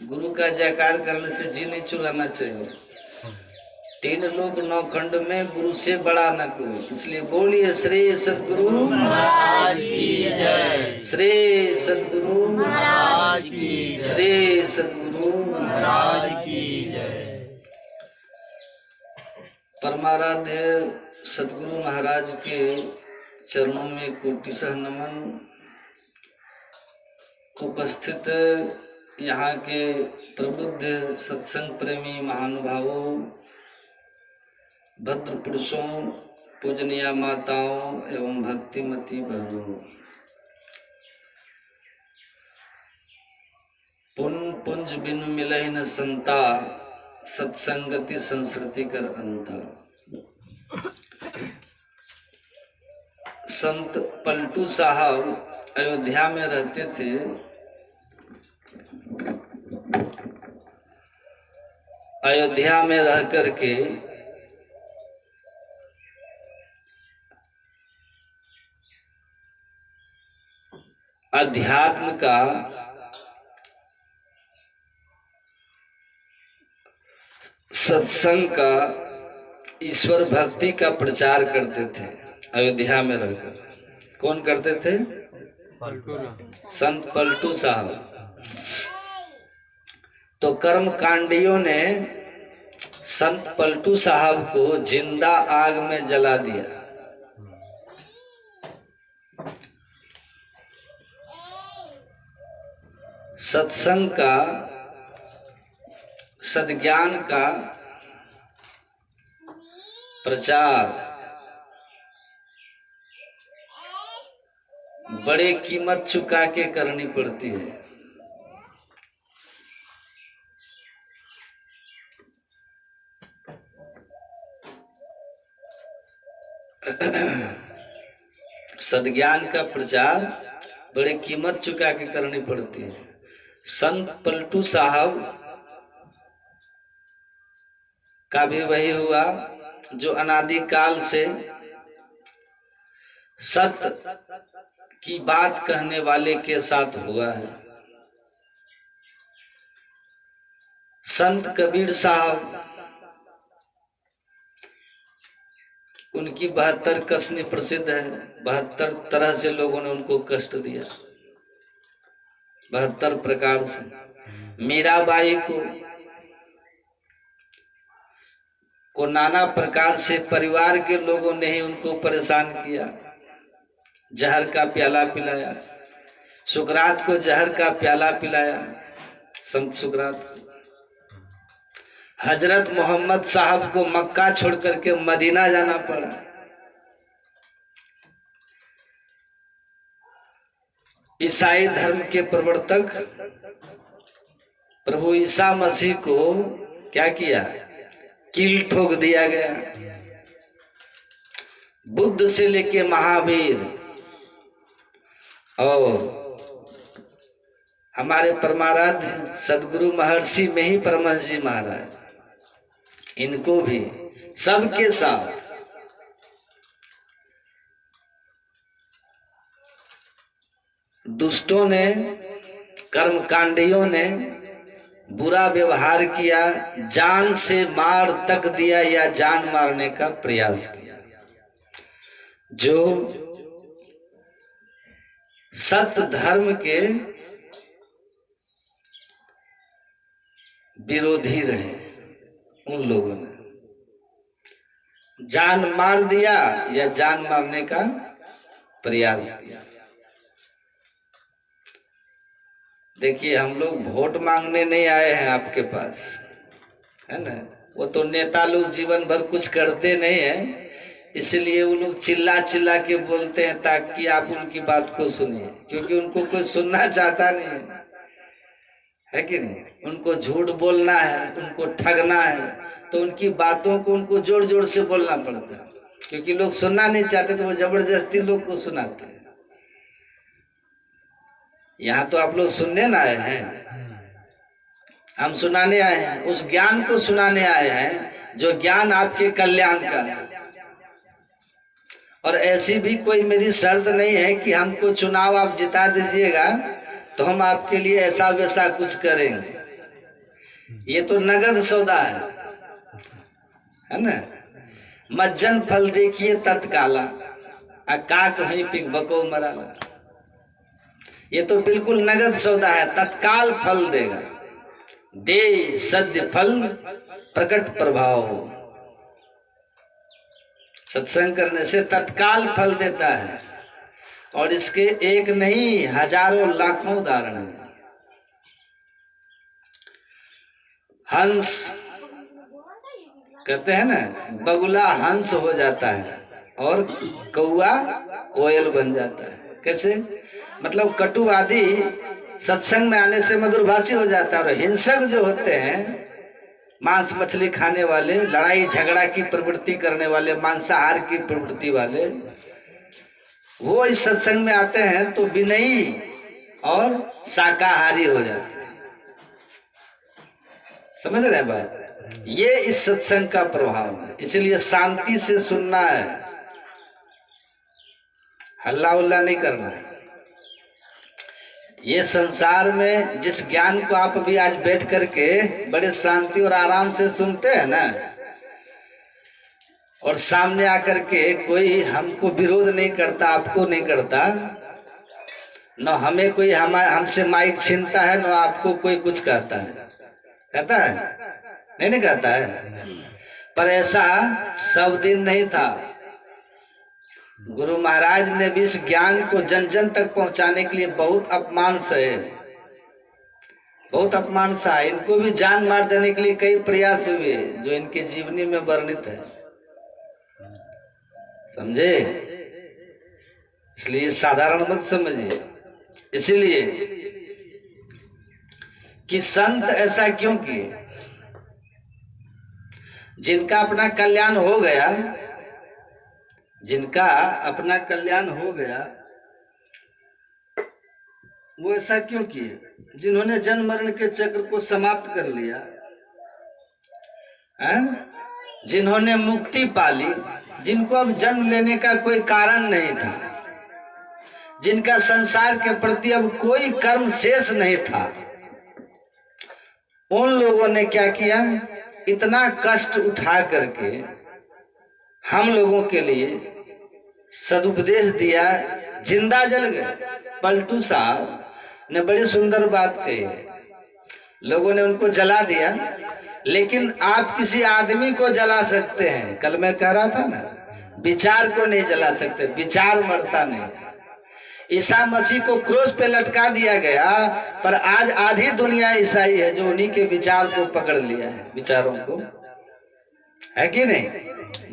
गुरु का जयकार करने से जी नहीं चुराना चाहिए। 3 लोक 9 खंड में गुरु से बड़ा न कोई, इसलिए बोलिए श्री सद्गुरु महाराज की जय, श्री सद्गुरु महाराज की जय, श्री सद्गुरु महाराज की जय। परमाराध्य सद्गुरु महाराज के चरणों में कोटिशः नमन। उपस्थित यहाँ के प्रबुद्ध सत्संग प्रेमी महानुभावों, भद्र पुरुषों, पूजनीय माताओं एवं भक्तिमती बहनों, पुंज बिनु मिलहि न संता, सत्संगति संस्कृति कर अंता। संत पलटू साहब अयोध्या में रहते थे। अयोध्या में रह करके अध्यात्म का सत्संग का ईश्वर भक्ति का प्रचार करते थे। अयोध्या में रहकर कौन करते थे? संत पलटू साहब। तो कर्म कांडियों ने संत पलटू साहब को जिंदा आग में जला दिया। सत्संग का, सद्ज्ञान का प्रचार बड़े कीमत चुका के करनी पड़ती है। सद्ज्ञान का प्रचार बड़े कीमत चुका के करनी पड़ती है। संत पलटू साहब का भी वही हुआ जो अनादि काल से सत्य की बात कहने वाले के साथ हुआ है। संत कबीर साहब, उनकी 72 कसनी प्रसिद्ध है। 72 तरह से लोगों ने उनको कष्ट दिया, 72 प्रकार से। मीराबाई को नाना प्रकार से परिवार के लोगों ने ही उनको परेशान किया, जहर का प्याला पिलाया। सुकरात को जहर का प्याला पिलाया, संत सुकरात को। हजरत मोहम्मद साहब को मक्का छोड़ करके मदीना जाना पड़ा। ईसाई धर्म के प्रवर्तक प्रभु ईसा मसीह को क्या किया? कील ठोक दिया गया। बुद्ध से लेके महावीर और हमारे परमाराध्य सदगुरु महर्षि में ही परमहंस जी महाराज, इनको भी सबके साथ दुष्टों ने, कर्मकांडियों ने बुरा व्यवहार किया, जान से मार तक दिया या जान मारने का प्रयास किया। जो सत्य धर्म के विरोधी रहे, उन लोगों ने जान मार दिया या जान मारने का प्रयास किया। देखिए, हम लोग वोट मांगने नहीं आए हैं आपके पास, है ना। वो तो नेता लोग जीवन भर कुछ करते नहीं है, इसलिए वो लोग चिल्ला चिल्ला के बोलते हैं ताकि आप उनकी बात को सुनिए, क्योंकि उनको कोई सुनना चाहता नहीं है कि नहीं। उनको झूठ बोलना है, उनको ठगना है, तो उनकी बातों को उनको जोर जोर से बोलना पड़ता है, क्योंकि लोग सुनना नहीं चाहते तो वो जबरदस्ती लोग को सुनाते हैं। यहाँ तो आप लोग सुनने ना आए हैं, हम सुनाने आए हैं। उस ज्ञान को सुनाने आए हैं जो ज्ञान आपके कल्याण का है। और ऐसी भी कोई मेरी शर्त नहीं है कि हमको चुनाव आप जिता दीजिएगा तो हम आपके लिए ऐसा वैसा कुछ करेंगे, ये तो नगद सौदा है ना। मज्जन फल देखिए तत्काला, काक वहीं पिक बको मराला। ये तो बिल्कुल नगद सौदा है, तत्काल फल देगा। दे सद्य फल प्रकट प्रभाव हो। सत्संग करने से तत्काल फल देता है, और इसके एक नहीं हजारों लाखों उदाहरण हैं। हंस कहते हैं ना, बगुला हंस हो जाता है और कौआ कोयल बन जाता है। कैसे? मतलब कटुवादी सत्संग में आने से मधुरभाषी हो जाता है, और हिंसक जो होते हैं, मांस मछली खाने वाले, लड़ाई झगड़ा की प्रवृत्ति करने वाले, मांसाहार की प्रवृत्ति वाले, वो इस सत्संग में आते हैं तो विनयी और शाकाहारी हो जाते हैं। समझ रहे हैं बात? ये इस सत्संग का प्रभाव है। इसलिए शांति से सुनना है, हल्ला उल्ला नहीं करना है। ये संसार में जिस ज्ञान को आप अभी आज बैठ करके बड़े शांति और आराम से सुनते हैं ना, और सामने आकर के कोई हमको विरोध नहीं करता, आपको नहीं करता, न हमें कोई हमसे माइक छीनता है, न आपको कोई कुछ कहता है। कहता है? नहीं कहता है। पर ऐसा सब दिन नहीं था। गुरु महाराज ने भी इस ज्ञान को जन जन तक पहुंचाने के लिए बहुत अपमान सहे, बहुत अपमान सहा। इनको भी जान मार देने के लिए कई प्रयास हुए जो इनके जीवनी में वर्णित है। समझे? इसलिए साधारण मत समझिए। इसीलिए कि संत ऐसा क्यों किए? जिनका अपना कल्याण हो गया, जिनका अपना कल्याण हो गया, वो ऐसा क्यों किए? जिन्होंने जन्म मरण के चक्र को समाप्त कर लिया, जिन्होंने मुक्ति पाली, जिनको अब जन्म लेने का कोई कारण नहीं था, जिनका संसार के प्रति अब कोई कर्म शेष नहीं था, उन लोगों ने क्या किया? इतना कष्ट उठा करके हम लोगों के लिए सदुपदेश दिया, जिंदा जल गए। पलटू साहब ने बड़ी सुंदर बात कही है। लोगों ने उनको जला दिया, लेकिन आप किसी आदमी को जला सकते हैं। कल मैं कह रहा था ना, विचार को नहीं जला सकते, विचार मरता नहीं। ईसा मसीह को क्रोस पे लटका दिया गया, पर आज आधी दुनिया ईसाई है जो उन्हीं के विचार को पकड़ लिया है, विचारों को, है कि नहीं?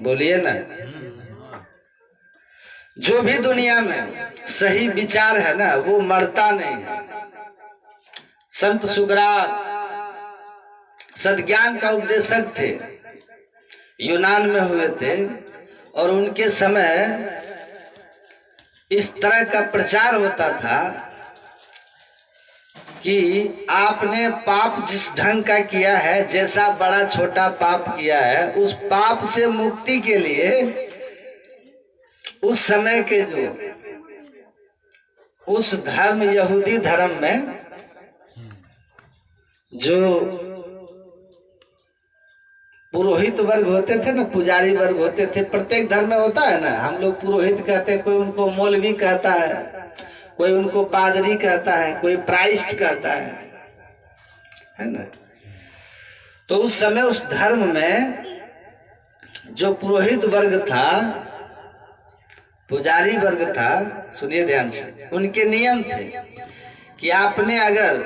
बोलिए ना। जो भी दुनिया में सही विचार है ना, वो मरता नहीं है। संत सुकरात सद्ज्ञान का उपदेशक थे, यूनान में हुए थे, और उनके समय इस तरह का प्रचार होता था कि आपने पाप जिस ढंग का किया है, जैसा बड़ा छोटा पाप किया है, उस पाप से मुक्ति के लिए उस समय के जो उस धर्म, यहूदी धर्म में जो पुरोहित वर्ग होते थे ना, पुजारी वर्ग होते थे, प्रत्येक धर्म में होता है ना। हम लोग पुरोहित कहते हैं, कोई उनको मौलवी कहता है, कोई उनको पादरी कहता है, कोई प्राइस्ट कहता है ना। तो उस समय उस धर्म में जो पुरोहित वर्ग था, पुजारी वर्ग था, सुनिए ध्यान से, उनके नियम थे कि आपने अगर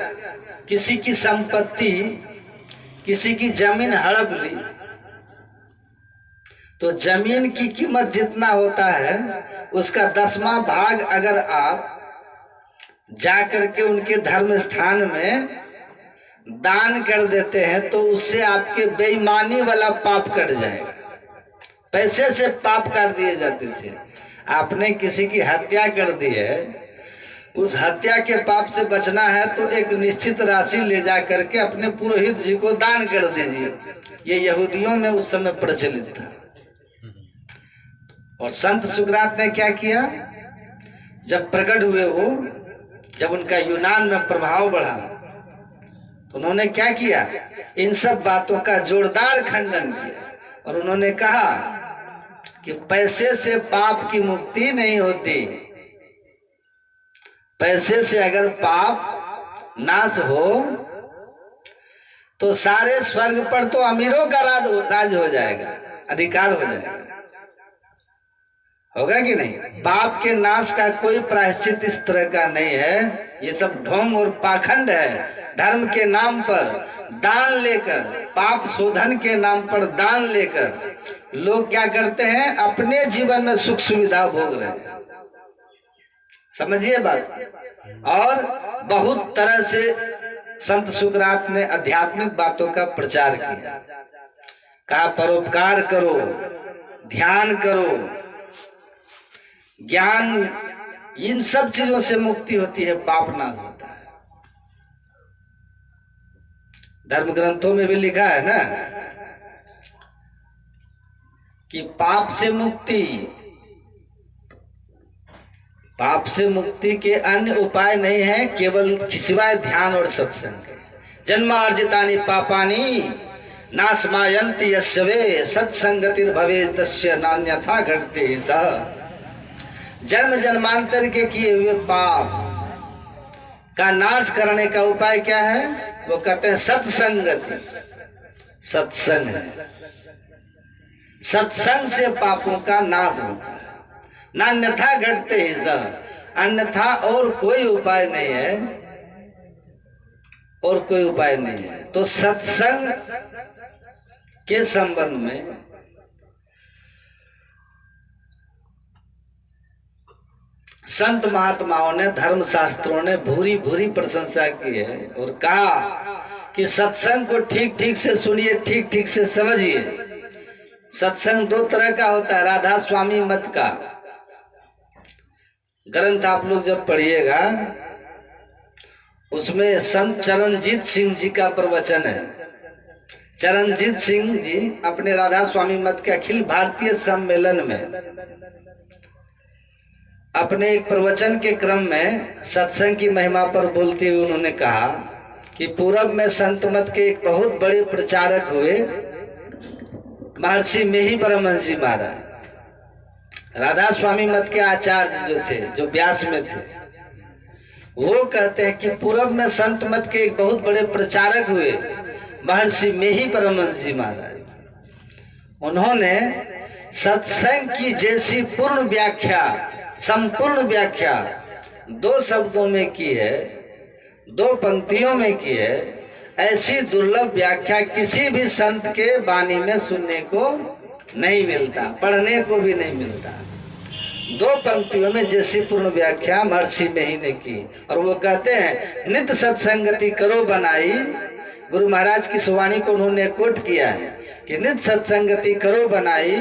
किसी की संपत्ति, किसी की जमीन हड़प ली, तो जमीन की कीमत जितना होता है उसका 10वां भाग अगर आप जाकर के उनके धर्म स्थान में दान कर देते हैं, तो उससे आपके बेईमानी वाला पाप कट जाएगा। पैसे से पाप काट दिए जाते थे। आपने किसी की हत्या कर दी है, उस हत्या के पाप से बचना है तो एक निश्चित राशि ले जा करके अपने पुरोहित जी को दान कर दीजिए। ये यहूदियों में उस समय प्रचलित था। और संत सुकरात ने क्या किया? जब प्रकट हुए वो, जब उनका यूनान में प्रभाव बढ़ा, तो उन्होंने क्या किया? इन सब बातों का जोरदार खंडन किया और उन्होंने कहा कि पैसे से पाप की मुक्ति नहीं होती। पैसे से अगर पाप नाश हो तो सारे स्वर्ग पर तो अमीरों का राज हो जाएगा, अधिकार हो जाएगा। होगा कि नहीं? पाप के नाश का कोई प्रायश्चित इस तरह का नहीं है। ये सब ढोंग और पाखंड है। धर्म के नाम पर दान लेकर, पाप शोधन के नाम पर दान लेकर लोग क्या करते हैं? अपने जीवन में सुख सुविधा भोग रहे हैं। समझिए बात। और बहुत तरह से संत सुकरात ने आध्यात्मिक बातों का प्रचार किया। कहा परोपकार करो, ध्यान करो, ज्ञान, इन सब चीजों से मुक्ति होती है, पाप नाश होता है। धर्म ग्रंथों में भी लिखा है ना कि पाप से मुक्ति के अन्य उपाय नहीं है, केवल सिवाय ध्यान और सत्संग के। जन्मार्जितानि पापानि नाशमायन्ति यस्वे सत्संगतिर्भवे तस्य नान्यथा घटते सः। जन्म जन्मांतर के किए हुए पाप का नाश करने का उपाय क्या है? वो कहते हैं सत्संगति। सत्संग है, सत्संग से पापों का नाश होता है। नान्यथा घटते ही सह, अन्यथा और कोई उपाय नहीं है, और कोई उपाय नहीं है। तो सत्संग के संबंध में संत महात्माओं ने, धर्म शास्त्रों ने भूरी भूरी प्रशंसा की है और कहा कि सत्संग को ठीक ठीक से सुनिए, ठीक ठीक से समझिए। सत्संग दो तरह का होता है। राधा स्वामी मत का ग्रंथ आप लोग जब पढ़िएगा उसमें संत चरणजीत सिंह जी का प्रवचन है। चरणजीत सिंह जी अपने राधा स्वामी मत के अखिल भारतीय सम्मेलन में अपने एक प्रवचन के क्रम में सत्संग की महिमा पर बोलते हुए उन्होंने कहा कि पूरब में संत मत के एक बहुत बड़े प्रचारक हुए महर्षि मेही परमहंस जी महाराज। राधा स्वामी मत के आचार्य जो थे, जो व्यास में थे, वो कहते हैं कि पूरब में संत मत के एक बहुत बड़े प्रचारक हुए महर्षि मेही परमहंस जी महाराज। उन्होंने सत्संग की जैसी पूर्ण व्याख्या, संपूर्ण व्याख्या दो शब्दों में की है, दो पंक्तियों में की है, ऐसी दुर्लभ व्याख्या किसी भी संत के वाणी में सुनने को नहीं मिलता, पढ़ने को भी नहीं मिलता। दो पंक्तियों में जैसी पूर्ण व्याख्या महर्षि मेही ने की। और वो कहते हैं नित्य सत्संगति करो बनाई। गुरु महाराज की वाणी को उन्होंने कोट किया है कि नित्य सत्संगति करो बनाई,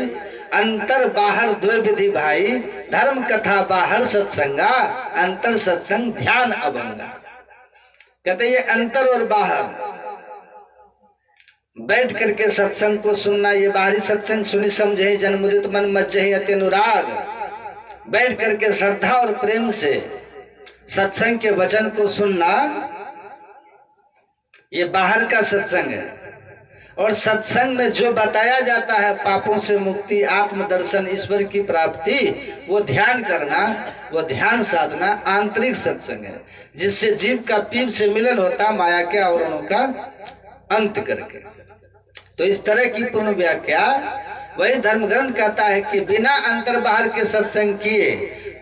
अंतर बाहर द्वै विधि भाई, धर्म कथा बाहर सत्संगा, अंतर सत्संग ध्यान अभंगा। कहते ये अंतर और बाहर बैठ करके सत्संग को सुनना, ये बाहरी सत्संग सुनी समझे जन्मुदित मन मज्जहि अति अनुराग, बैठ करके श्रद्धा और प्रेम से सत्संग के वचन को सुनना, ये बाहर का सत्संग है। और सत्संग में जो बताया जाता है पापों से मुक्ति, आत्मदर्शन, ईश्वर की प्राप्ति, वो ध्यान करना, वो ध्यान साधना आंतरिक सत्संग है, जिससे जीव का पीप से मिलन होता, माया के आवरणों का अंत करके। तो इस तरह की पूर्ण व्याख्या वही धर्म ग्रंथ कहता है कि बिना अंतर बाहर के सत्संग किए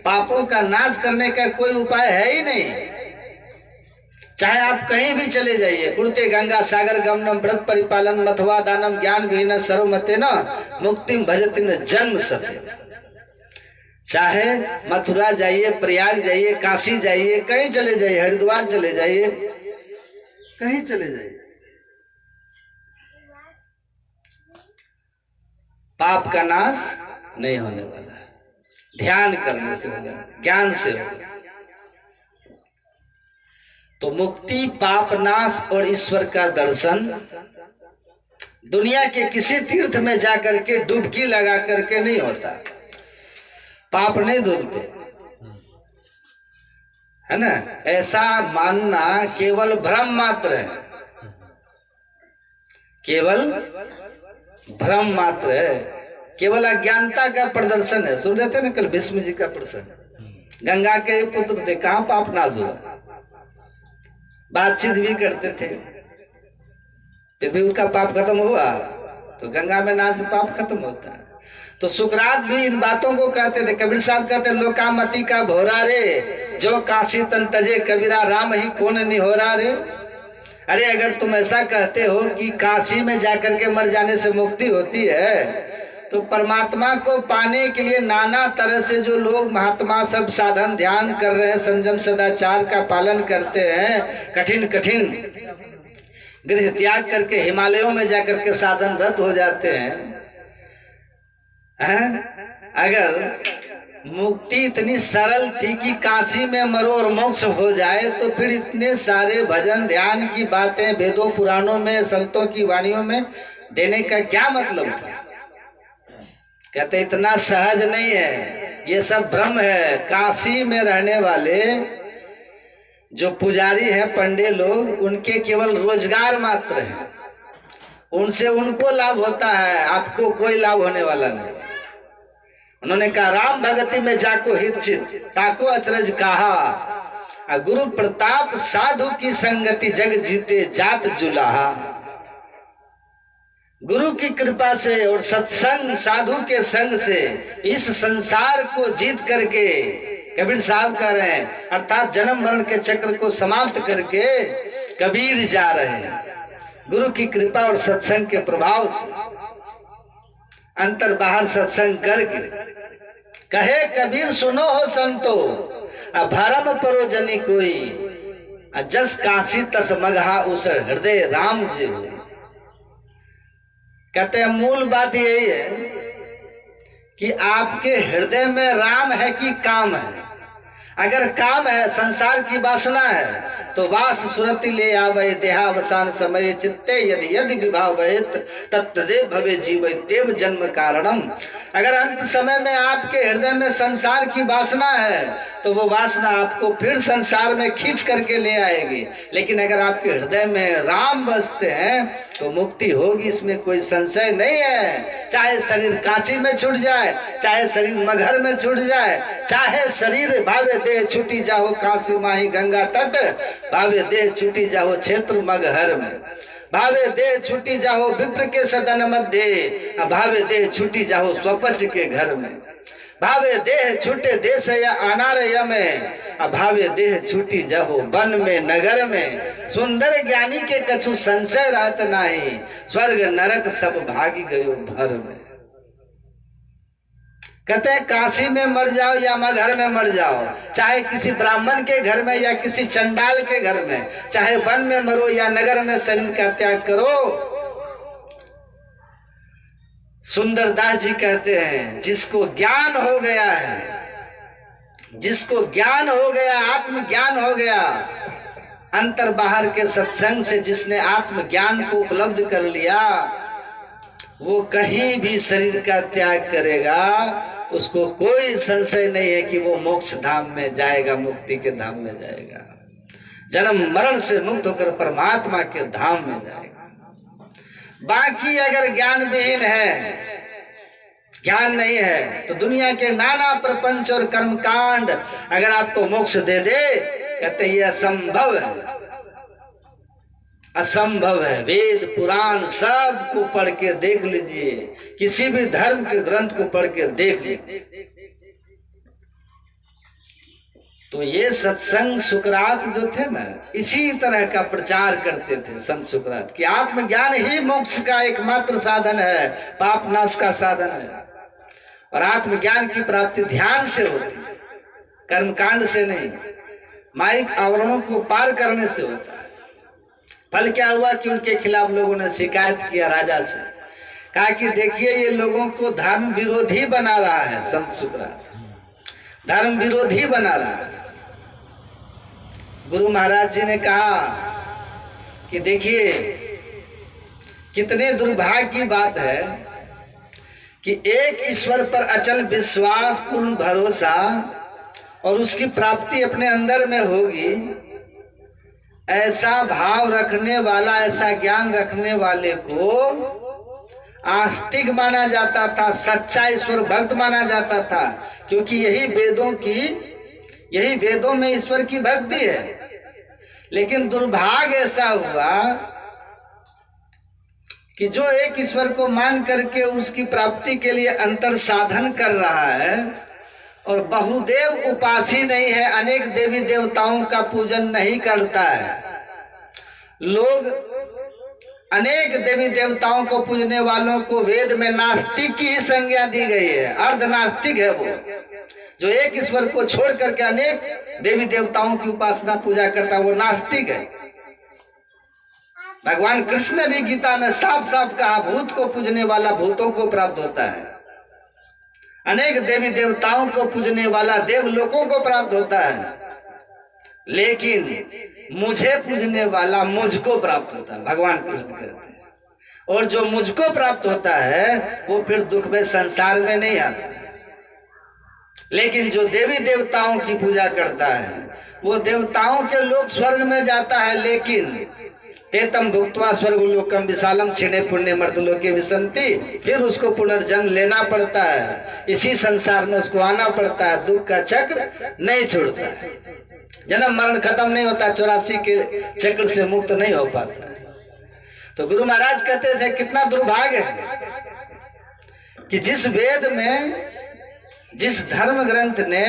पापों का नाश करने का कोई उपाय है ही नहीं। चाहे आप कहीं भी चले जाइए, कुरुते गंगा सागर गमनम व्रत परिपालन मथवा दानम ज्ञान विहीन सर्वमते न मुक्तिम भजति न जन्म सत्य। चाहे मथुरा जाइए, प्रयाग जाइए, काशी जाइए, कहीं चले जाइए, हरिद्वार चले जाइए, कहीं चले जाइए, पाप का नाश नहीं होने वाला है। ध्यान करने से होगा, ज्ञान से होगा। तो मुक्ति, पाप नाश और ईश्वर का दर्शन दुनिया के किसी तीर्थ में जाकर के डुबकी लगा करके नहीं होता। पाप नहीं धुलते, है ना। ऐसा मानना केवल भ्रम मात्र है। केवल भ्रम मात्र है, केवल अज्ञानता का प्रदर्शन है। सुन रहे थे ना कल भीष्म जी का प्रसंग, गंगा के पुत्र थे, कहाँ पाप नाज हुआ, बातचीत भी करते थे, फिर भी उनका पाप खत्म हुआ। तो गंगा में नाच से पाप खत्म होता है। तो सुकरात भी इन बातों को कहते थे। कबीर साहब कहते लोकामती का भोरा रे, जो काशी तन तजे कबीरा, राम ही कौन निहोरा रे। अरे अगर तुम ऐसा कहते हो कि काशी में जाकर के मर जाने से मुक्ति होती है, तो परमात्मा को पाने के लिए नाना तरह से जो लोग महात्मा सब साधन ध्यान कर रहे हैं, संयम सदाचार का पालन करते हैं, कठिन कठिन गृह त्याग करके हिमालयों में जाकर के साधनरत हो जाते हैं। अगर मुक्ति इतनी सरल थी कि काशी में मरो और मोक्ष हो जाए, तो फिर इतने सारे भजन ध्यान की बातें वेदों पुराणों में संतों की वाणियों में देने का क्या मतलब था। कहते इतना सहज नहीं है, ये सब भ्रम है। काशी में रहने वाले जो पुजारी हैं, पंडे लोग, उनके केवल रोजगार मात्र है, उनसे उनको लाभ होता है, आपको कोई लाभ होने वाला नहीं। उन्होंने कहा राम भगति में जाको हित चित, ताको अचरज कहा, गुरु प्रताप साधु की संगति, जग जीते जात जुलाहा। गुरु की कृपा से और सत्संग साधु के संग से इस संसार को जीत करके, कबीर साहब कह रहे हैं, अर्थात जन्म मरण के चक्र को समाप्त करके कबीर जा रहे हैं। गुरु की कृपा और सत्संग के प्रभाव से अंतर बाहर सत्संग करके कहे कबीर सुनो हो संतो, भरम परो जनी कोई, जस काशी तस मगहा उसर हृदय राम जी। कहते हैं मूल बात यही है कि आपके हृदय में राम है कि काम है। अगर काम है, संसार की वासना है, तो वास सुरति ले आवे देहावसान समय, चित्ते यदि यदि विभावित तत्देव भवे जीव देव जन्म कारणम। अगर अंत समय में आपके हृदय में संसार की वासना है, तो वो वासना आपको फिर संसार में खींच करके ले आएगी। लेकिन अगर आपके हृदय में राम बसते हैं तो मुक्ति होगी, इसमें कोई संशय नहीं है। चाहे शरीर काशी में छूट जाए, चाहे शरीर मगहर में छूट जाए, चाहे शरीर भावे देह छूटी जाओ काशी माही गंगा तट, भावे देह छूटी जाओ क्षेत्र मगहर में, भावे देह छूटी जाओ विप्र के सदन मध्य, भावे देह छूटी जाओ स्वपच के घर में, भावे देह छूटे देश या अनारय में, भावे देह छूटी जाओ वन में नगर में। सुंदर ज्ञानी के कछु संशय रहत नहीं, स्वर्ग नरक सब भागी गयो भर में। कहते हैं काशी में मर जाओ या मगहर में मर जाओ, चाहे किसी ब्राह्मण के घर में या किसी चंडाल के घर में, चाहे वन में मरो या नगर में शरीर का त्याग करो। सुंदरदास जी कहते हैं जिसको ज्ञान हो गया है, जिसको ज्ञान हो गया, आत्मज्ञान हो गया, अंतर बाहर के सत्संग से जिसने आत्मज्ञान को उपलब्ध कर लिया, वो कहीं भी शरीर का त्याग करेगा, उसको कोई संशय नहीं है कि वो मोक्ष धाम में जाएगा, मुक्ति के धाम में जाएगा, जन्म मरण से मुक्त होकर परमात्मा के धाम में जाएगा। बाकी अगर ज्ञान विहीन है, ज्ञान नहीं है, तो दुनिया के नाना प्रपंच और कर्मकांड अगर आपको मोक्ष दे दे, कहते ये असंभव है, असंभव है। वेद पुराण सब को पढ़ के देख लीजिए, किसी भी धर्म के ग्रंथ को पढ़ के देख लीजिए। तो ये सत्संग सुकरात जो थे ना, इसी तरह का प्रचार करते थे संत सुकरात कि आत्मज्ञान ही मोक्ष का एकमात्र साधन है, पाप नाश का साधन है। और आत्मज्ञान की प्राप्ति ध्यान से होती है, कर्मकांड से नहीं, माइक आवरणों को पार करने से होता है। फल क्या हुआ कि उनके खिलाफ लोगों ने शिकायत किया राजा से, कहा कि देखिए ये लोगों को धर्म विरोधी बना रहा है, संत सुकरात धर्म विरोधी बना रहा है। गुरु महाराज जी ने कहा कि देखिए कितने दुर्भाग्य की बात है कि एक ईश्वर पर अचल विश्वास, पूर्ण भरोसा और उसकी प्राप्ति अपने अंदर में होगी, ऐसा भाव रखने वाला, ऐसा ज्ञान रखने वाले को आस्तिक माना जाता था, सच्चा ईश्वर भक्त माना जाता था, क्योंकि यही वेदों में ईश्वर की भक्ति है। लेकिन दुर्भाग्य ऐसा हुआ कि जो एक ईश्वर को मान करके उसकी प्राप्ति के लिए अंतर साधन कर रहा है और बहुदेव उपासी नहीं है, अनेक देवी देवताओं का पूजन नहीं करता है। लोग अनेक देवी देवताओं को पूजने वालों को वेद में नास्तिक की ही संज्ञा दी गई है, अर्ध नास्तिक है वो, जो एक ईश्वर को छोड़ करके अनेक देवी देवताओं की उपासना पूजा करता है, वो नास्तिक है। भगवान कृष्ण ने भी गीता में साफ साफ कहा, भूत को पूजने वाला भूतों को प्राप्त होता है, अनेक देवी देवताओं को पूजने वाला देवलोकों को प्राप्त होता है, लेकिन मुझे पूजने वाला मुझको प्राप्त होता है, भगवान कृष्ण कहते हैं। और जो मुझको प्राप्त होता है वो फिर दुख में संसार में नहीं आता। लेकिन जो देवी देवताओं की पूजा करता है वो देवताओं के लोग स्वर्ग में जाता है, लेकिन तेतम भुक्त्वा स्वर्गलोकम विशालम क्षीणे पुण्य मर्दलोके विसंति, फिर उसको पुनर्जन्म लेना पड़ता है, इसी संसार में उसको आना पड़ता है, दुख का चक्र नहीं छोड़ता है, जन्म मरण खत्म नहीं होता, 84 के चक्र से मुक्त नहीं हो पाता। तो गुरु महाराज कहते थे कितना दुर्भाग्य है कि जिस वेद में, जिस धर्म ग्रंथ ने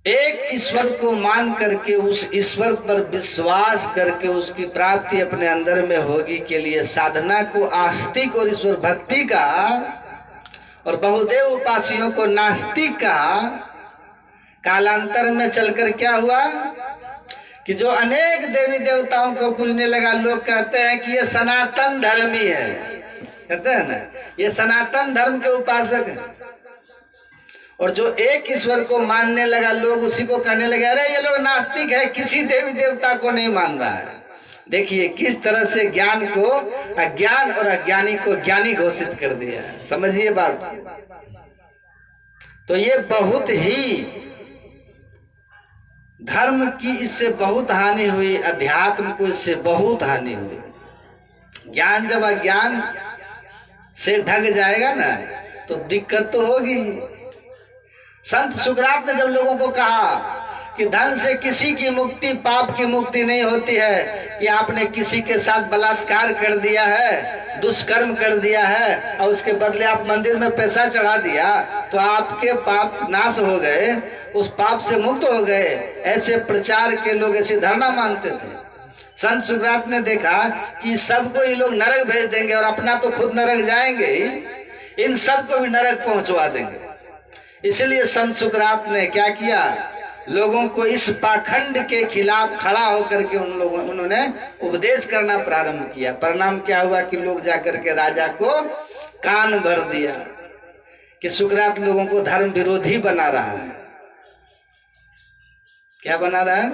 एक ईश्वर को मान करके उस ईश्वर पर विश्वास करके उसकी प्राप्ति अपने अंदर में होगी के लिए साधना को आस्तिक और ईश्वर भक्ति का और बहुदेव उपासियों को नास्तिक का, कालांतर में चलकर क्या हुआ कि जो अनेक देवी देवताओं को पूजने लगा, लोग कहते हैं कि ये सनातन धर्मी है, कहते हैं ना, ये सनातन धर्म के उपासक है। और जो एक ईश्वर को मानने लगा, लोग उसी को कहने लगे अरे ये लोग नास्तिक है, किसी देवी देवता को नहीं मान रहा है। देखिए किस तरह से ज्ञान को अज्ञान और अज्ञानी को ज्ञानी घोषित कर दिया है, समझिए बात। तो ये बहुत ही धर्म की इससे बहुत हानि हुई, अध्यात्म को इससे बहुत हानि हुई। ज्ञान जब अज्ञान से ढक जाएगा ना तो दिक्कत तो होगी। संत सुकरात ने जब लोगों को कहा कि धन से किसी की मुक्ति, पाप की मुक्ति नहीं होती है, कि आपने किसी के साथ बलात्कार कर दिया है, दुष्कर्म कर दिया है और उसके बदले आप मंदिर में पैसा चढ़ा दिया तो आपके पाप नाश हो गए, उस पाप से मुक्त हो गए, ऐसे प्रचार के लोग ऐसी धारणा मानते थे। संत सुकरात ने देखा कि सबको ये लोग नरक भेज देंगे और अपना तो खुद नरक जाएंगे ही, इन सबको भी नरक पहुंचवा देंगे। इसलिए संत सुकरात ने क्या किया, लोगों को इस पाखंड के खिलाफ खड़ा होकर के उन्होंने उपदेश करना प्रारंभ किया। परिणाम क्या हुआ कि लोग जाकर के राजा को कान भर दिया कि सुकरात लोगों को धर्म विरोधी बना रहा है। क्या बना रहा है?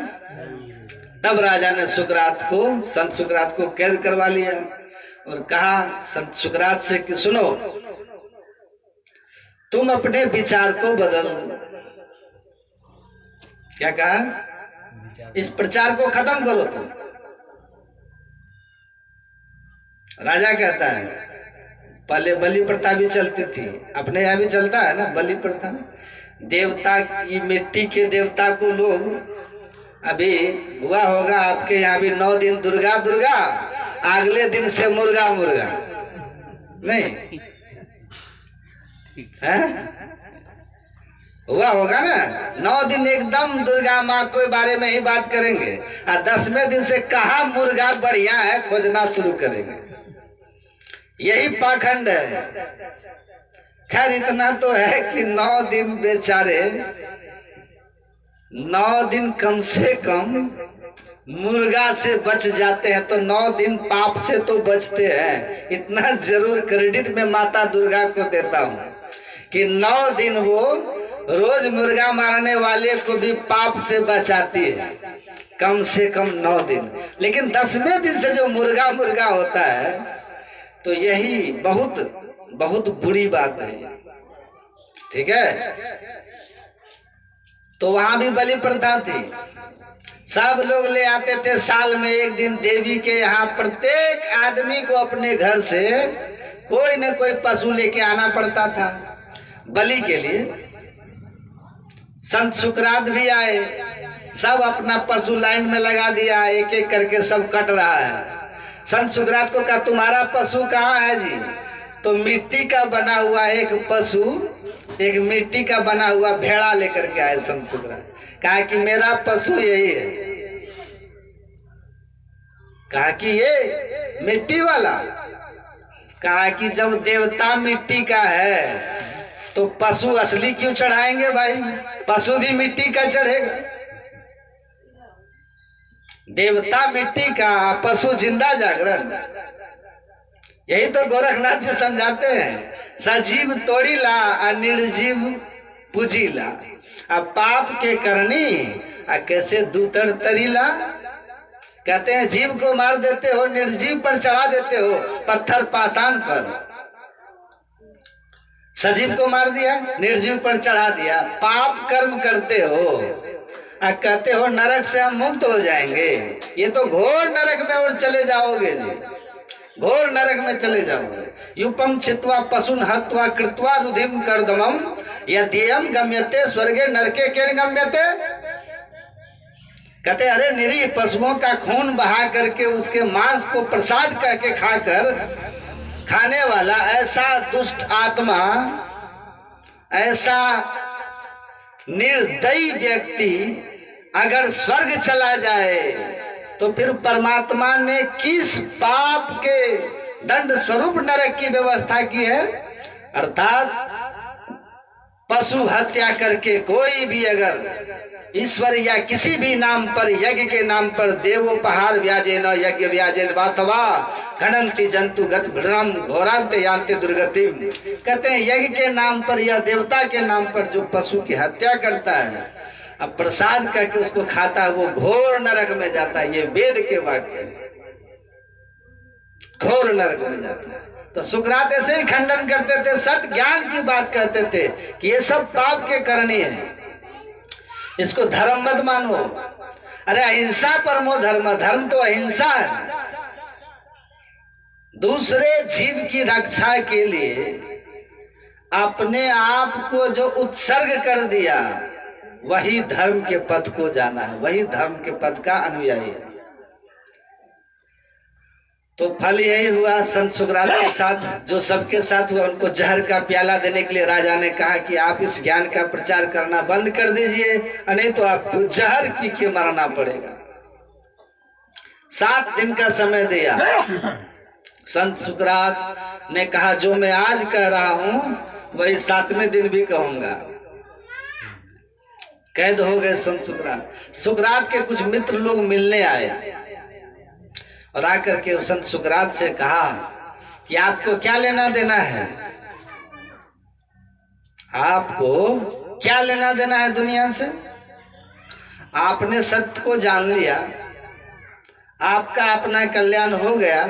तब राजा ने संत सुकरात को कैद करवा लिया और कहा संत सुकरात से कि सुनो, तुम अपने विचार को बदल। क्या कहा? इस प्रचार को खत्म करो तुम। राजा कहता है पहले बलि प्रथा भी चलती थी, अपने यहाँ भी चलता है ना बलि प्रथा। देवता की मिट्टी के देवता को लोग, अभी हुआ होगा आपके यहाँ भी 9 दिन दुर्गा दुर्गा, अगले दिन से मुर्गा मुर्गा, नहीं है? हुआ होगा ना, 9 दिन एकदम दुर्गा माँ के बारे में ही बात करेंगे और 10वें दिन से कहाँ मुर्गा बढ़िया है खोजना शुरू करेंगे। यही पाखंड है। खैर इतना तो है कि 9 दिन बेचारे, 9 दिन कम से कम मुर्गा से बच जाते हैं, तो 9 दिन पाप से तो बचते हैं। इतना जरूर क्रेडिट में माता दुर्गा को देता हूँ कि 9 दिन वो रोज मुर्गा मारने वाले को भी पाप से बचाती है, कम से कम 9 दिन। लेकिन 10वें दिन से जो मुर्गा मुर्गा होता है तो यही बहुत बहुत बुरी बात है। ठीक है, तो वहां भी बलि प्रथा थी। सब लोग ले आते थे साल में एक दिन देवी के यहाँ। प्रत्येक आदमी को अपने घर से कोई न कोई पशु लेके आना पड़ता था बलि के लिए। संत सुकरात भी आए, सब अपना पशु लाइन में लगा दिया, एक एक करके सब कट रहा है। संत सुकरात को कहा तुम्हारा पशु कहाँ है जी? तो मिट्टी का बना हुआ एक पशु, एक मिट्टी का बना हुआ भेड़ा लेकर के आए संत सुकरात। कहा कि मेरा पशु यही है। कहा कि ये मिट्टी वाला? कहा कि जब देवता मिट्टी का है तो पशु असली क्यों चढ़ाएंगे भाई? पशु भी मिट्टी का चढ़ेगा। देवता मिट्टी का, पशु जिंदा जागरण। यही तो गोरखनाथ जी समझाते हैं, सजीव तोड़ी ला और निर्जीव पूजी ला। अब पाप के करनी कैसे दूतर तरीला। कहते हैं जीव को मार देते हो, निर्जीव पर चढ़ा देते हो पत्थर पाषाण पर। सजीव को मार दिया, निर्जीव पर चढ़ा दिया। पाप कर्म करते हो और कहते हो नरक से हम मुक्त हो जाएंगे। ये तो घोर नरक में और चले जाओगे जी, घोर नरक में चले जाओगे। युपम छित्वा पशुन हत्वा कृत्वा रुधिम कर्दमम यद्यम गम्यते स्वर्गे नरके केन गम्यते। कहते अरे निरीह पशुओं का खून बहा करके उसके मांस को प्रसाद करके खाकर खाने वाला ऐसा दुष्ट आत्मा, ऐसा निर्दयी व्यक्ति अगर स्वर्ग चला जाए तो फिर परमात्मा ने किस पाप के दंड स्वरूप नरक की व्यवस्था की है? अर्थात पशु हत्या करके कोई भी अगर ईश्वर या किसी भी नाम पर, यज्ञ के नाम पर, देवोपहार व्याजेन यज्ञ व्याजेन वातवा घनंति जंतु गत भ्रम घोरांत यान्ते दुर्गतिम। कहते हैं यज्ञ के नाम पर या देवता के नाम पर जो पशु की हत्या करता है, अब प्रसाद करके उसको खाता है, वो घोर नरक में जाता है। ये वेद के वाक्य, घोर नरक में जाता है। तो सुकरात ऐसे ही खंडन करते थे, सत्य ज्ञान की बात करते थे कि ये सब पाप के करनी है, इसको धर्म मत मानो। अरे अहिंसा परमो धर्म, धर्म तो अहिंसा है। दूसरे जीव की रक्षा के लिए अपने आप को जो उत्सर्ग कर दिया, वही धर्म के पथ को जाना है, वही धर्म के पथ का अनुयायी है। तो फल यही हुआ संत सुकरात के साथ, जो सबके साथ हुआ। उनको जहर का प्याला देने के लिए राजा ने कहा कि आप इस ज्ञान का प्रचार करना बंद कर दीजिए, नहीं तो आपको जहर पी के मरना पड़ेगा। 7 दिन का समय दिया। संत सुकरात ने कहा जो मैं आज कह रहा हूं वही 7वें दिन भी कहूंगा। कैद हो गए संत सुकरात। सुकरात के कुछ मित्र लोग मिलने आए और आकर के संत सुकरात से कहा कि आपको क्या लेना देना है, आपको क्या लेना देना है दुनिया से? आपने सत्य को जान लिया, आपका अपना कल्याण हो गया,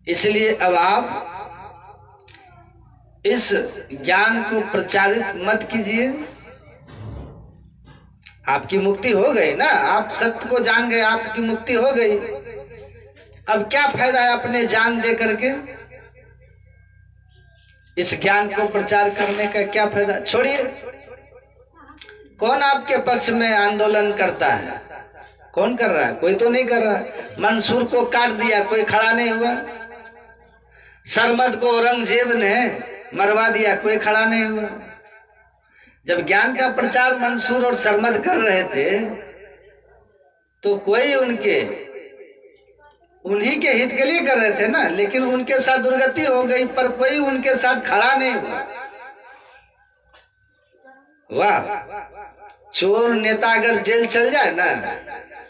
इसलिए अब आप इस ज्ञान को प्रचारित मत कीजिए। आपकी मुक्ति हो गई ना, आप सत्य को जान गए, आपकी मुक्ति हो गई। अब क्या फायदा है अपने जान दे करके? इस ज्ञान को प्रचार करने का क्या फायदा? छोड़िए। कौन आपके पक्ष में आंदोलन करता है? कौन कर रहा है? कोई तो नहीं कर रहा। मंसूर को काट दिया, कोई खड़ा नहीं हुआ। सरमद को औरंगजेब ने मरवा दिया, कोई खड़ा नहीं हुआ। जब ज्ञान का प्रचार मंसूर और सरमद कर रहे थे तो कोई उन्हीं के हित के लिए कर रहे थे ना, लेकिन उनके साथ दुर्गति हो गई, पर कोई उनके साथ खड़ा नहीं हुआ। वाह, चोर नेता अगर जेल चल जाए ना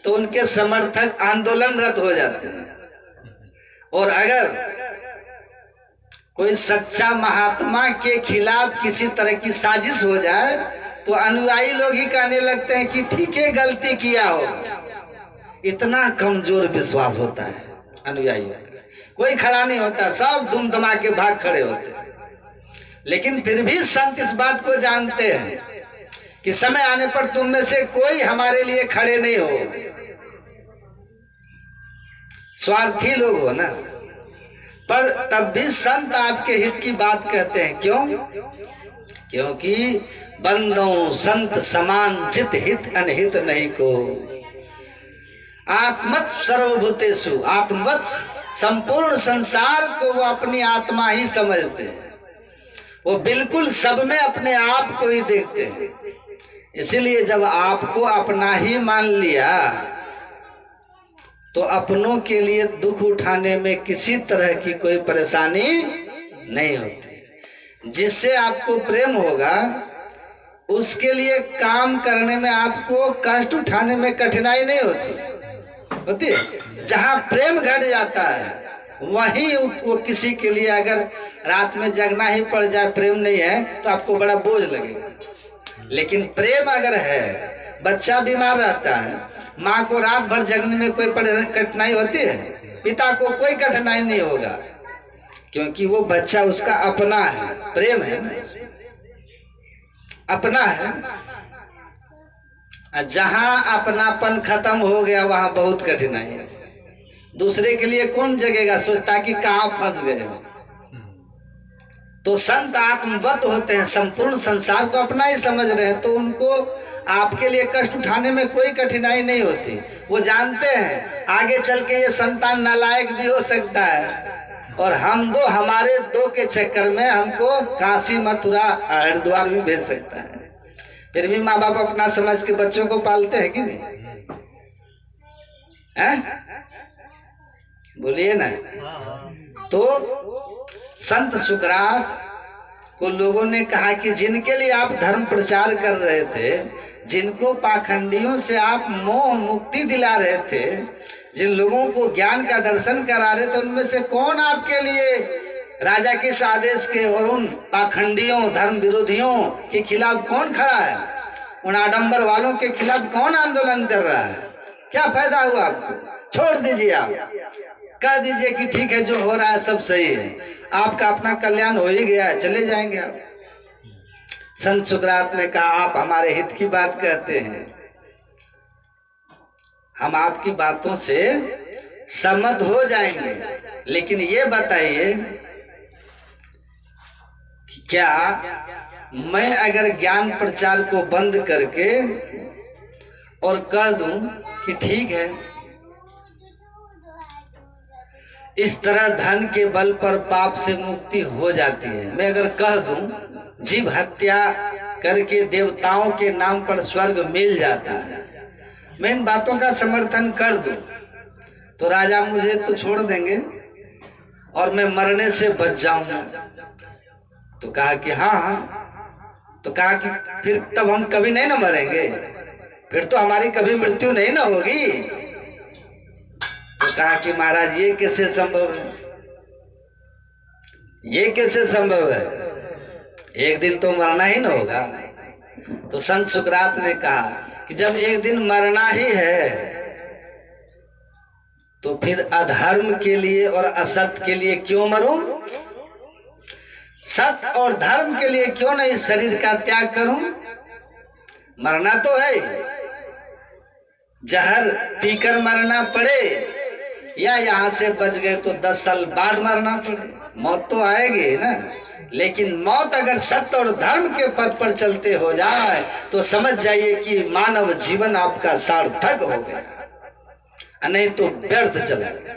तो उनके समर्थक आंदोलनरत हो जाते हैं, और अगर कोई सच्चा महात्मा के खिलाफ किसी तरह की साजिश हो जाए तो अनुयायी लोग ही कहने लगते हैं कि ठीक है, गलती किया होगा। इतना कमजोर विश्वास होता है अनुयायी का। कोई खड़ा नहीं होता, सब दुम दमा के भाग खड़े होते हैं। लेकिन फिर भी संत इस बात को जानते हैं कि समय आने पर तुम में से कोई हमारे लिए खड़े नहीं हो। स्वार्थी लोग हो ना, पर तब भी संत आपके हित की बात कहते हैं। क्यों? क्योंकि बंदों संत समान जित हित अनहित नहीं को। आत्मत सर्वभूतेषु, आत्मवत संपूर्ण संसार को वो अपनी आत्मा ही समझते हैं। वो बिल्कुल सब में अपने आप को ही देखते हैं। इसीलिए जब आपको अपना ही मान लिया तो अपनों के लिए दुख उठाने में किसी तरह की कोई परेशानी नहीं होती। जिससे आपको प्रेम होगा उसके लिए काम करने में आपको कष्ट उठाने में कठिनाई नहीं होती। जहां प्रेम घट जाता है वहीं वो किसी के लिए अगर रात में जगना ही पड़ जाए, प्रेम नहीं है तो आपको बड़ा बोझ लगेगा। लेकिन प्रेम अगर है, बच्चा बीमार रहता है, माँ को रात भर जगने में कोई कठिनाई होती है? पिता को कोई कठिनाई नहीं होगा, क्योंकि वो बच्चा उसका अपना है। प्रेम है ना, अपना है। जहां अपनापन खत्म हो गया वहां बहुत कठिनाई है। दूसरे के लिए कौन जगेगा, सोचता कि कहां फंस गए। तो संत आत्मवत होते हैं, संपूर्ण संसार को अपना ही समझ रहे हैं, तो उनको आपके लिए कष्ट उठाने में कोई कठिनाई नहीं होती। वो जानते हैं आगे चल के ये संतान नालायक भी हो सकता है और हमारे दो के चक्कर में हमको काशी मथुरा हरिद्वार भी भेज सकता है। फिर भी माँ बाप अपना समझ के बच्चों को पालते हैं कि नहीं? हैं? बोलिए ना। तो संत सुकरात को लोगों ने कहा कि जिनके लिए आप धर्म प्रचार कर रहे थे, जिनको पाखंडियों से आप मोह मुक्ति दिला रहे थे, जिन लोगों को ज्ञान का दर्शन करा रहे थे, उनमें से कौन आपके लिए राजा के आदेश के और उन पाखंडियों धर्म विरोधियों के खिलाफ कौन खड़ा है? उन आडंबर वालों के खिलाफ कौन आंदोलन कर रहा है? क्या फायदा हुआ आपको? छोड़ दीजिए, आप कह दीजिए कि ठीक है, जो हो रहा है सब सही है, आपका अपना कल्याण हो ही गया है, चले जाएंगे आप। संत सुकरात ने कहा आप हमारे हित की बात कहते हैं, हम आपकी बातों से सहमत हो जाएंगे, लेकिन ये बताइए कि क्या मैं अगर ज्ञान प्रचार को बंद करके और कह दूं कि ठीक है, इस तरह धन के बल पर पाप से मुक्ति हो जाती है, मैं अगर कह दूं जीव हत्या करके देवताओं के नाम पर स्वर्ग मिल जाता है, मैं इन बातों का समर्थन कर दूं, तो राजा मुझे तो छोड़ देंगे और मैं मरने से बच जाऊंगा। तो कहा कि हाँ। तो कहा कि फिर तब हम कभी नहीं ना मरेंगे, फिर तो हमारी कभी मृत्यु नहीं ना होगी। तो कहा कि महाराज ये कैसे संभव है, ये कैसे संभव है, एक दिन तो मरना ही ना होगा। तो संत सुकरात ने कहा कि जब एक दिन मरना ही है तो फिर अधर्म के लिए और असत्य के लिए क्यों मरूं? सत्य और धर्म के लिए क्यों नहीं शरीर का त्याग करूं? मरना तो है, जहर पीकर मरना पड़े या यहाँ से बच गए तो 10 साल बाद मरना पड़े, मौत तो आएगी ना। लेकिन मौत अगर सत्य और धर्म के पथ पर चलते हो जाए तो समझ जाइए कि मानव जीवन आपका सार्थक हो गया, नहीं तो व्यर्थ चला गया।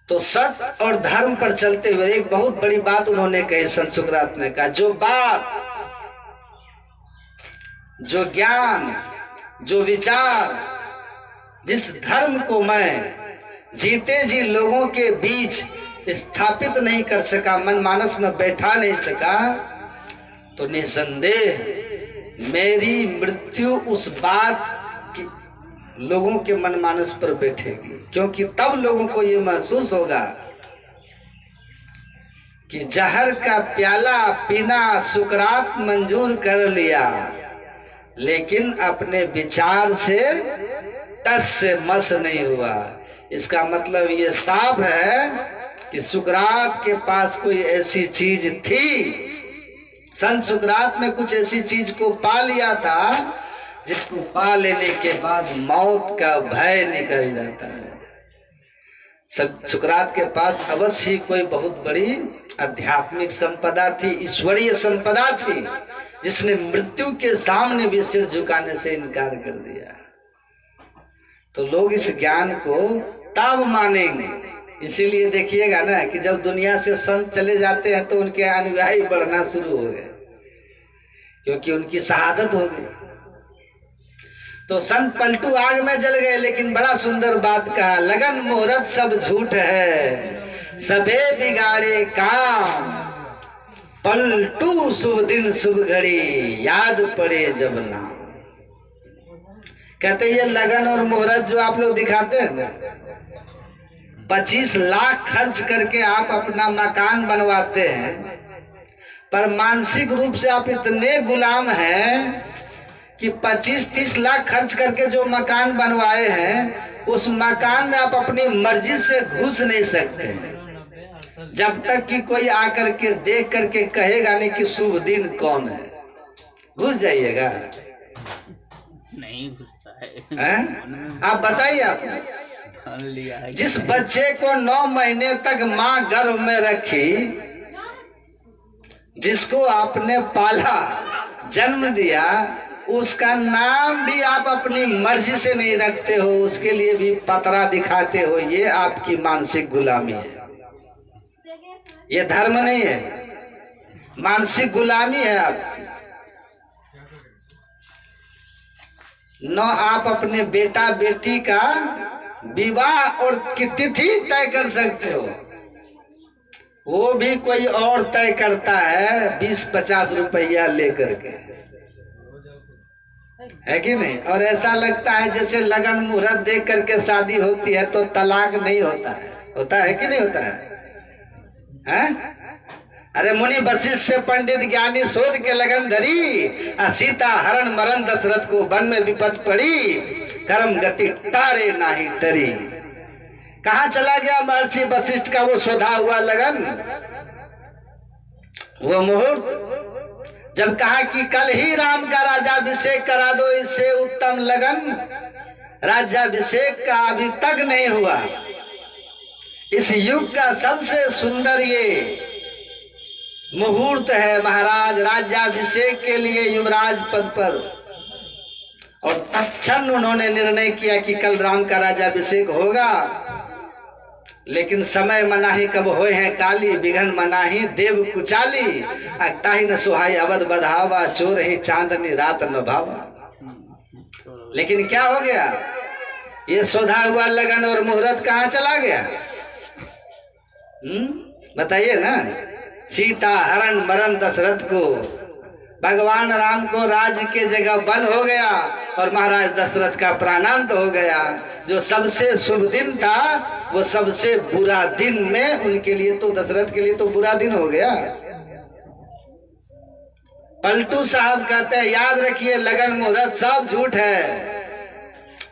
तो सत्य और धर्म पर चलते हुए एक बहुत बड़ी बात उन्होंने कही, संत सुकरात ने कहा, जो बात, जो ज्ञान, जो विचार, जिस धर्म को मैं जीते जी लोगों के बीच स्थापित नहीं कर सका, मन मानस में बैठा नहीं सका, तो निसंदेह मेरी मृत्यु उस बात की लोगों के मन मानस पर बैठेगी। क्योंकि तब लोगों को ये महसूस होगा कि जहर का प्याला पीना सुकरात मंजूर कर लिया, लेकिन अपने विचार से टस से मस नहीं हुआ। इसका मतलब ये साफ है कि सुकरात के पास कोई ऐसी चीज थी, संत सुकरात में कुछ ऐसी चीज को पा लिया था जिसको पा लेने के बाद मौत का भय निकल जाता है। सुकरात के पास अवश्य ही कोई बहुत बड़ी आध्यात्मिक संपदा थी, ईश्वरीय संपदा थी, जिसने मृत्यु के सामने भी सिर झुकाने से इनकार कर दिया। तो लोग इस ज्ञान को तब मानेंगे। इसीलिए देखिएगा ना कि जब दुनिया से संत चले जाते हैं तो उनके अनुयायी बढ़ना शुरू हो गए, क्योंकि उनकी शहादत हो गई। तो संत पलटू आग में जल गए, लेकिन बड़ा सुंदर बात कहा, लगन मुहूर्त सब झूठ है, सबे बिगाड़े काम, पलटू शुभ दिन शुभ घड़ी, याद पड़े जब नाम। कहते ये लगन और मुहूर्त जो आप लोग दिखाते हैं ना, 25 लाख खर्च करके आप अपना मकान बनवाते हैं, पर मानसिक रूप से आप इतने गुलाम हैं कि 25-30 लाख खर्च करके जो मकान बनवाए हैं, उस मकान में आप अपनी मर्जी से घुस नहीं सकते, जब तक कि कोई आकर के देख करके कहेगा नहीं कि शुभ दिन कौन है। घुस जाइएगा? नहीं घुसता है? आप बताइए। आप जिस बच्चे को 9 महीने तक माँ गर्भ में रखी, जिसको आपने पाला, जन्म दिया, उसका नाम भी आप अपनी मर्जी से नहीं रखते हो, उसके लिए भी पतरा दिखाते हो। ये आपकी मानसिक गुलामी है, ये धर्म नहीं है, मानसिक गुलामी है। आप अपने बेटा बेटी का विवाह और की तिथि तय कर सकते हो, वो भी कोई और तय करता है 20-50 रुपया लेकर के, है कि नहीं? और ऐसा लगता है जैसे लगन मुहूर्त देख करके शादी होती है तो तलाक नहीं होता है। होता है कि नहीं होता है? अरे मुनि वशिष्ठ से पंडित ज्ञानी शोध के लगन धरी, सीता हरण मरण दशरथ को वन में विपत पड़ी, कर्म गति तारे नाही डरी। कहाँ चला गया महर्षि वशिष्ठ का वो शोधा हुआ लगन, वो मुहूर्त जब कहा कि कल ही राम का राज्याभिषेक करा दो, इससे उत्तम लगन राज्याभिषेक का अभी तक नहीं हुआ। इस युग का सबसे सुंदर ये मुहूर्त है महाराज, राज्याभिषेक के लिए युवराज पद पर। और तत्क्षण उन्होंने निर्णय किया कि कल राम का राज्याभिषेक होगा, लेकिन समय मनाही कब होए हैं काली, बिघन मनाही देव कुचाली, ताही न सुहाई अवध बधावा, चोर ही चांदनी रात न भावा। लेकिन क्या हो गया? ये शोधा हुआ लगन और मुहूर्त कहाँ चला गया? बताइए ना। सीता हरण मरण दशरथ को, भगवान राम को राज्य के जगह वन हो गया, और महाराज दशरथ का प्राणांत हो गया। जो सबसे शुभ दिन था वो सबसे बुरा दिन में उनके लिए, तो दशरथ के लिए तो बुरा दिन हो गया। पलटू साहब कहते हैं याद रखिए लगन मुहूर्त सब झूठ है,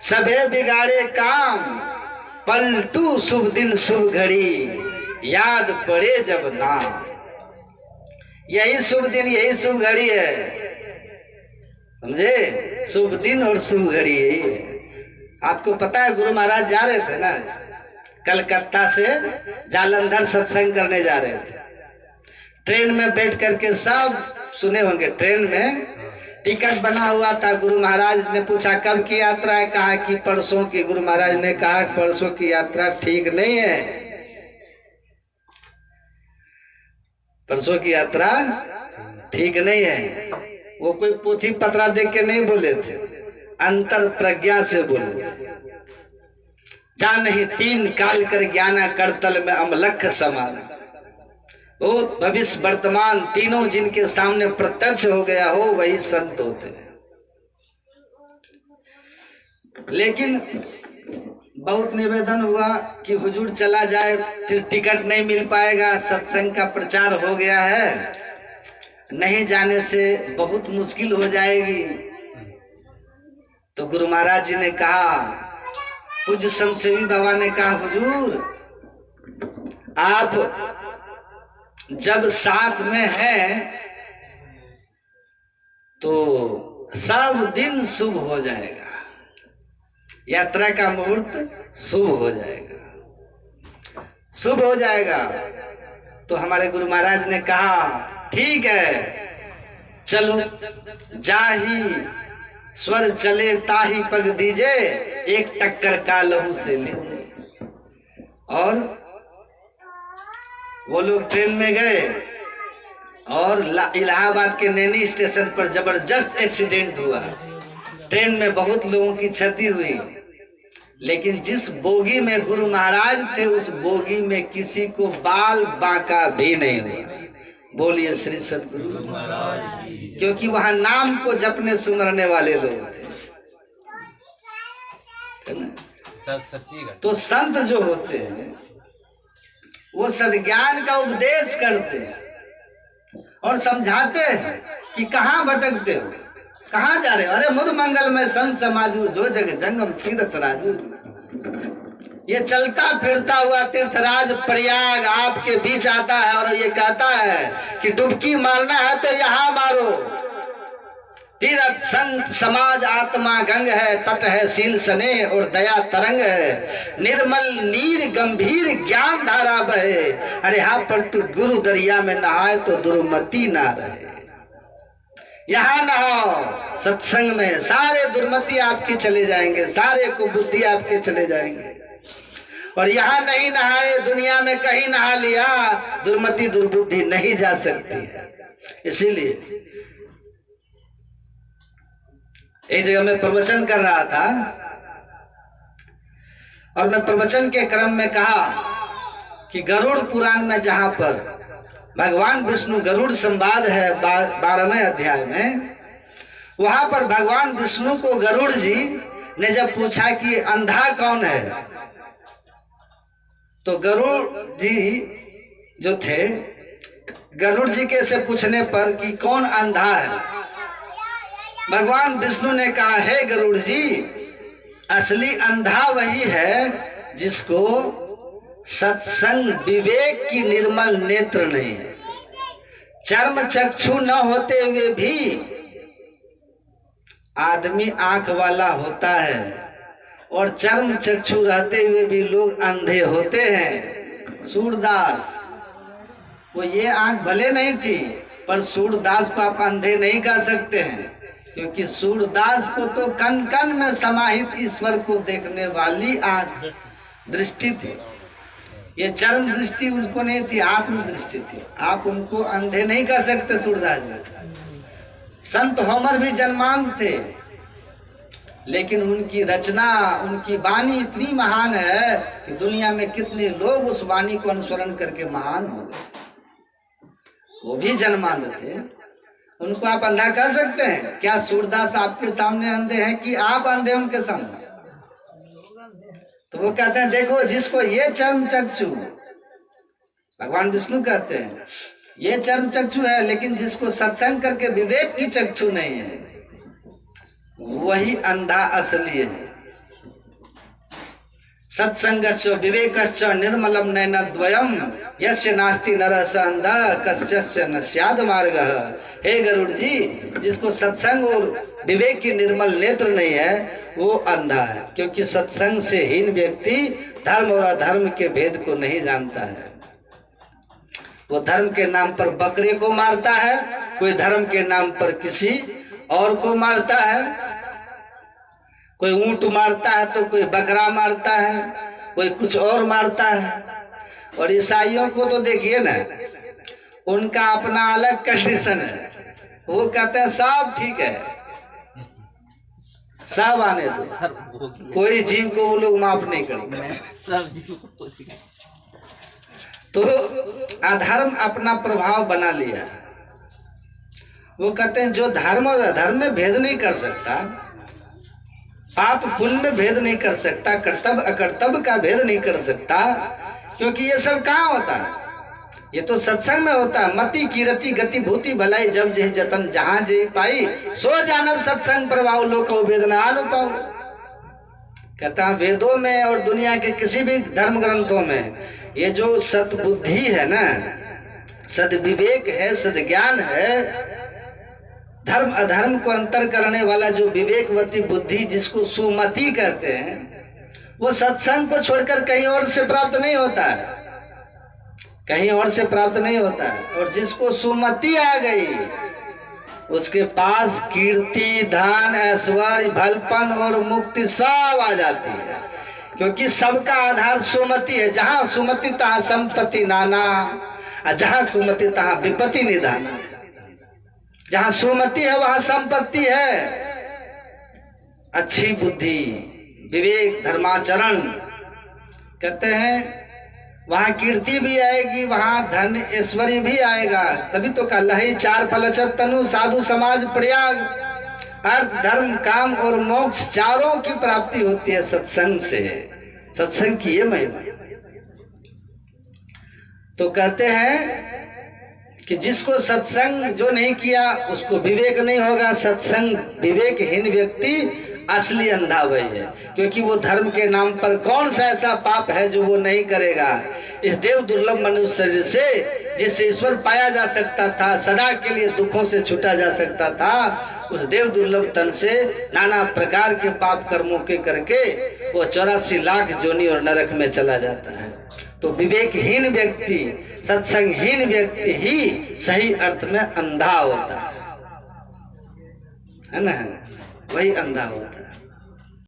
सभे बिगाड़े काम, पलटू शुभ दिन शुभ घड़ी, याद पड़े जब नाम। यही शुभ दिन यही शुभ घड़ी है, समझे? शुभ दिन और शुभ घड़ी यही है। आपको पता है गुरु महाराज जा रहे थे ना, कलकत्ता से जालंधर सत्संग करने जा रहे थे। ट्रेन में बैठ करके, सब सुने होंगे, ट्रेन में टिकट बना हुआ था। गुरु महाराज ने पूछा कब की यात्रा है? कहा कि परसों की। गुरु महाराज ने कहा परसों की यात्रा ठीक नहीं है, परसों की यात्रा ठीक नहीं है। वो कोई पोथी पत्रा देख के नहीं बोले थे, अंतर प्रज्ञा से बोले थे। जान ही 3 काल कर ज्ञाना करतल में अमलख समाना, भूत भविष्य वर्तमान तीनों जिनके सामने प्रत्यक्ष हो गया हो वही संत होते हैं। लेकिन बहुत निवेदन हुआ कि हुजूर चला जाए, फिर टिकट नहीं मिल पाएगा, सत्संग का प्रचार हो गया है, नहीं जाने से बहुत मुश्किल हो जाएगी। तो गुरु महाराज जी ने कहा, पूज्य संत सेवी बाबा ने कहा हुजूर आप जब साथ में हैं तो सब दिन शुभ हो जाएगा, यात्रा का मुहूर्त शुभ हो जाएगा, शुभ हो जाएगा। तो हमारे गुरु महाराज ने कहा ठीक है, चलो जाही स्वर चले ताही पग दीजे, एक टक्कर का लहू से ले। और वो लोग ट्रेन में गए और इलाहाबाद के नैनी स्टेशन पर जबरदस्त एक्सीडेंट हुआ। ट्रेन में बहुत लोगों की क्षति हुई, लेकिन जिस बोगी में गुरु महाराज थे उस बोगी में किसी को बाल बांका भी नहीं हुआ। बोलिए श्री सद्गुरु महाराज, क्योंकि वहां नाम को जपने सुमरने वाले लोग थे ना। सब सच्ची। तो संत जो होते हैं वो सद्ज्ञान का उपदेश करते हैं और समझाते हैं कि कहाँ भटकते हो, कहाँ जा रहे हो। अरे मुद मंगल में संत समाजू, जो जग जंगम तीर्थ राजू। ये चलता फिरता हुआ तीर्थराज प्रयाग आपके बीच आता है और ये कहता है कि डुबकी मारना है तो यहाँ मारो। तीर्थ संत समाज आत्मा गंग है, तट है शील सने और दया तरंग है, निर्मल नीर गंभीर ज्ञान धारा बहे। अरे हाँ पर तू गुरु दरिया में नहाए तो दुर्मति ना रहे। यहाँ नहाओ सत्संग में, सारे दुर्मति आपकी चले जाएंगे, सारे कुबुद्धि आपके चले जाएंगे। और यहाँ नहीं नहाए, दुनिया में कहीं नहा लिया, दुर्मति दुर्बुद्धि नहीं जा सकती है। इसीलिए एक जगह मैं प्रवचन कर रहा था और मैं प्रवचन के क्रम में कहा कि गरुड़ पुराण में जहां पर भगवान विष्णु गरुड़ संवाद है 12वें अध्याय में, वहां पर भगवान विष्णु को गरुड़ जी ने जब पूछा कि अंधा कौन है, तो गरुड़ जी जो थे, गरुड़ जी के से पूछने पर कि कौन अंधा है, भगवान विष्णु ने कहा है गरुड़ जी, असली अंधा वही है जिसको सत्संग विवेक की निर्मल नेत्र नहीं है। चर्म चक्षु न होते हुए भी आदमी आंख वाला होता है और चर्म चक्षु रहते हुए भी लोग अंधे होते हैं। सूरदास वो ये आंख भले नहीं थी, पर सूरदास को आप अंधे नहीं कह सकते हैं, क्योंकि सूरदास को तो कण कण में समाहित ईश्वर को देखने वाली आंख दृष्टि थी। ये चर्म दृष्टि उनको नहीं थी, आत्म दृष्टि थी। आप उनको अंधे नहीं कह सकते सूरदास जी। संत होमर भी जन्मांध थे, लेकिन उनकी रचना, उनकी वाणी इतनी महान है कि दुनिया में कितने लोग उस वाणी को अनुसरण करके महान हो गए। वो भी जन्मांध थे, उनको आप अंधा कह सकते हैं क्या? सूरदास आपके सामने अंधे हैं कि आप अंधे उनके सामने? तो वो कहते हैं देखो, जिसको ये चर्म चक्षु, भगवान विष्णु कहते हैं ये चर्म चक्षु है, लेकिन जिसको सत्संग करके विवेक की चक्षु नहीं है, वही अंधा असली है। सत्संगश्च विवेकश्च निर्मलम नयनद्वयम यस्य नास्ति नरः स अंधः कस्यश्च न स्याद् मार्गः। हे गरुड़ जी, जिसको सत्संग और विवेक की निर्मल नेत्र नहीं है वो अंधा है, क्योंकि सत्संग से हीन व्यक्ति धर्म और अधर्म के भेद को नहीं जानता है। वो धर्म के नाम पर बकरे को मारता है, कोई धर्म के नाम पर किसी और को मारता है, कोई ऊंट मारता है तो कोई बकरा मारता है, कोई कुछ और मारता है। और ईसाइयों को तो देखिए ना, उनका अपना अलग कंडीशन है। वो कहते हैं सब ठीक है, सब आने दो, कोई जीव को वो लोग माफ नहीं करते। तो अधर्म अपना प्रभाव बना लिया। वो कहते हैं जो धर्म और अधर्म में भेद नहीं कर सकता, पाप पुण्य में भेद नहीं कर सकता, कर्तव्य अकर्तव्य का भेद नहीं कर सकता, क्योंकि ये सब कहाँ होता है? ये तो सत्संग में होता है। मति कीरति गति भूति भलाई जब जे जतन जहां जे पाई, सो जानव सत्संग प्रभाव लोक वेदना अनुपाओ। कहता है वेदों में और दुनिया के किसी भी धर्म ग्रंथों में ये जो सद्बुद्धि है ना, सद्विवेक है, सद्ज्ञान है, धर्म अधर्म को अंतर करने वाला जो विवेकवती बुद्धि जिसको सुमति कहते हैं, वो सत्संग को छोड़कर कहीं और से प्राप्त नहीं होता है, कहीं और से प्राप्त नहीं होता है। और जिसको सुमति आ गई उसके पास कीर्ति, धन, ऐश्वर्य, भलपन और मुक्ति सब आ जाती है, क्योंकि सबका आधार सुमति है। जहाँ सुमति तहाँ संपत्ति नाना, और जहाँ सुमति तहाँ विपत्ति निधाना। जहाँ सुमति है वहाँ संपत्ति है। अच्छी बुद्धि, विवेक, धर्माचरण, कहते हैं वहाँ कीर्ति भी आएगी, वहाँ धन ऐश्वर्य भी आएगा। तभी तो कहा ही 4 फल अचत तनु, साधु समाज प्रयाग। अर्थ, धर्म, काम और मोक्ष चारों की प्राप्ति होती है सत्संग से। सत्संग की ये महिमा। तो कहते हैं कि जिसको सत्संग जो नहीं किया उसको विवेक नहीं होगा। सत्संग विवेकहीन व्यक्ति असली अंधा वही है, क्योंकि वो धर्म के नाम पर कौन सा ऐसा पाप है जो वो नहीं करेगा। इस देव दुर्लभ मनुष्य शरीर से जिससे ईश्वर पाया जा सकता था, सदा के लिए दुखों से छूटा जा सकता था, उस देव दुर्लभ तन से नाना प्रकार के पाप कर्मों के करके वो 84 लाख जोनी और नरक में चला जाता है। तो विवेकहीन व्यक्ति, सत्संगहीन व्यक्ति ही सही अर्थ में अंधा होता है ना, वही अंधा होता है।